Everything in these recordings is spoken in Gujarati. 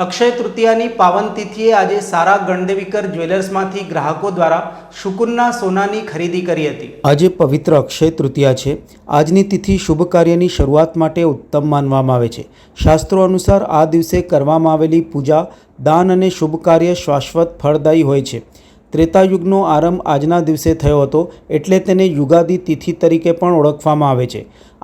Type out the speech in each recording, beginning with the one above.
અક્ષય તૃતીયાની પાવન તિથિએ આજે સારા ગણદેવીકર જ્વેલર્સમાંથી ગ્રાહકો દ્વારા શુકુનના સોનાની ખરીદી કરી હતી। આજે પવિત્ર અક્ષય તૃતીયા છે। આજની તિથિ શુભ કાર્યની શરૂઆત માટે ઉત્તમ માનવામાં આવે છે। શાસ્ત્રો અનુસાર આ દિવસે કરવામાં આવેલી પૂજા, દાન અને શુભ કાર્ય શાશ્વત ફળદાયી હોય છે। ત્રેતાયુગનો આરંભ આજના દિવસે થયો હતો, એટલે તેને યુગાદી તિથિ તરીકે પણ ઓળખવામાં આવે છે।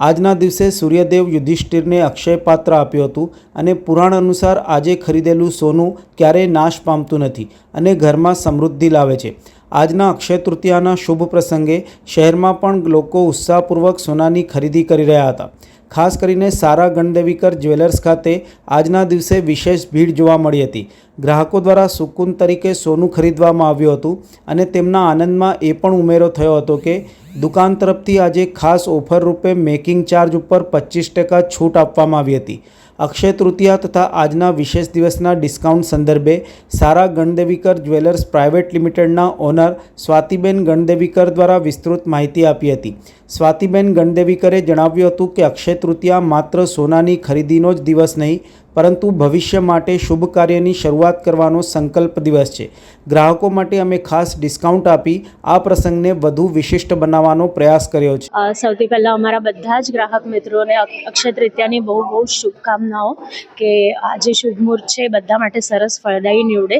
આજના દિવસે સૂર્યદેવ યુધિષ્ઠિરને અક્ષય પાત્ર આપ્યું હતું અને પુરાણ અનુસાર આજે ખરીદેલું સોનું ક્યારેય નાશ પામતું નથી અને ઘરમાં સમૃદ્ધિ લાવે છે। આજના અક્ષય તૃતીયાના શુભ પ્રસંગે શહેરમાં પણ લોકો ઉત્સાહપૂર્વક સોનાની ખરીદી કરી રહ્યા હતા। ખાસ કરીને સારા ગણદેવીકર જ્વેલર્સ ખાતે આજના દિવસે વિશેષ ભીડ જોવા મળી હતી। ગ્રાહકો દ્વારા સુકૂન તરીકે સોનું ખરીદવામાં આવ્યું હતું અને તેમના આનંદમાં એ પણ ઉમેરો થયો હતો કે દુકાન તરફથી આજે ખાસ ઓફર રૂપે મેકિંગ ચાર્જ ઉપર 25% છૂટ આપવામાં આવી હતી। અક્ષય તૃતીયા તથા આજના વિશેષ દિવસના ડિસ્કાઉન્ટ સંદર્ભે સારા ગણદેવીકર જ્વેલર્સ પ્રાઇવેટ લિમિટેડના ઓનર સ્વાતિબેન ગણદેવીકર દ્વારા વિસ્તૃત માહિતી આપી હતી। સ્વાતિબેન ગણદેવીકરે જણાવ્યું હતું કે અક્ષય તૃતીયા માત્ર સોનાની ખરીદીનો જ દિવસ નહીં, પરંતુ ભવિષ્ય માટે શુભ કાર્યની શરૂઆત કરવાનો સંકલ્પ દિવસ છે। ગ્રાહકો માટે અમે ખાસ ડિસ્કાઉન્ટ આપી આ પ્રસંગને વધુ વિશિષ્ટ બનાવવાનો પ્રયાસ કર્યો છે। સૌથી પહેલાં અમારા બધા જ ગ્રાહક મિત્રોને અક્ષય તૃતીયાની બહુ બહુ શુભકામનાઓ કે આજે શુભ મુહૂર્ત છે, બધા માટે સરસ ફળદાયી નીવડે।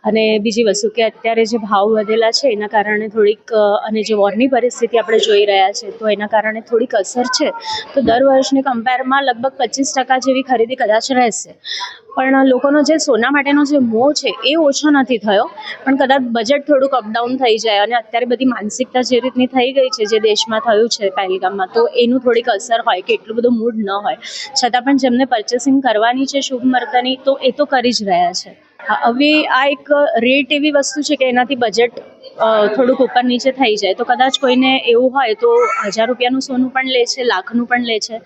અને બીજી વસ્તુ કે અત્યારે જે ભાવ વધેલા છે એના કારણે થોડીક અને જે વોરની પરિસ્થિતિ આપણે જોઈ રહ્યા છે તો એના કારણે થોડીક અસર છે। તો દર વર્ષની કમ્પેરમાં લગભગ 25% જેવી ખરીદી કદાચ રહેશે, પણ લોકોનો જે સોના માટેનો જે મોહ છે એ ઓછો નથી થયો, પણ કદાચ બજેટ થોડુંક અપડાઉન થઈ જાય અને અત્યારે બધી માનસિકતા જે રીતની થઈ ગઈ છે, જે દેશમાં થયું છે પહેલગામમાં, તો એનું થોડીક અસર હોય કે એટલું બધું મૂડ ન હોય, છતાં પણ જેમને પરચેસિંગ કરવાની છે શુભ મુહૂર્તની તો એ તો કરી જ રહ્યા છે। હવે આ એક રેટ એવી વસ્તુ છે કે એનાથી બજેટ થોડુંક ઉપર નીચે થઈ જાય, તો કદાચ કોઈને એવું હોય તો 1000 રૂપિયાનું સોનું પણ લે છે, લાખનું પણ લે છે।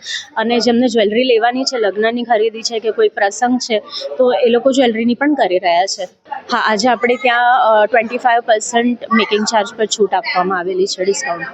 અને જેમને જ્વેલરી લેવાની છે, લગ્નની ખરીદી છે કે કોઈ પ્રસંગ છે, તો એ લોકો જ્વેલરીની પણ કરી રહ્યા છે। હા, આજે આપણે ત્યાં 25% મેકિંગ ચાર્જ પર છૂટ આપવામાં આવેલી છે, ડિસ્કાઉન્ટ।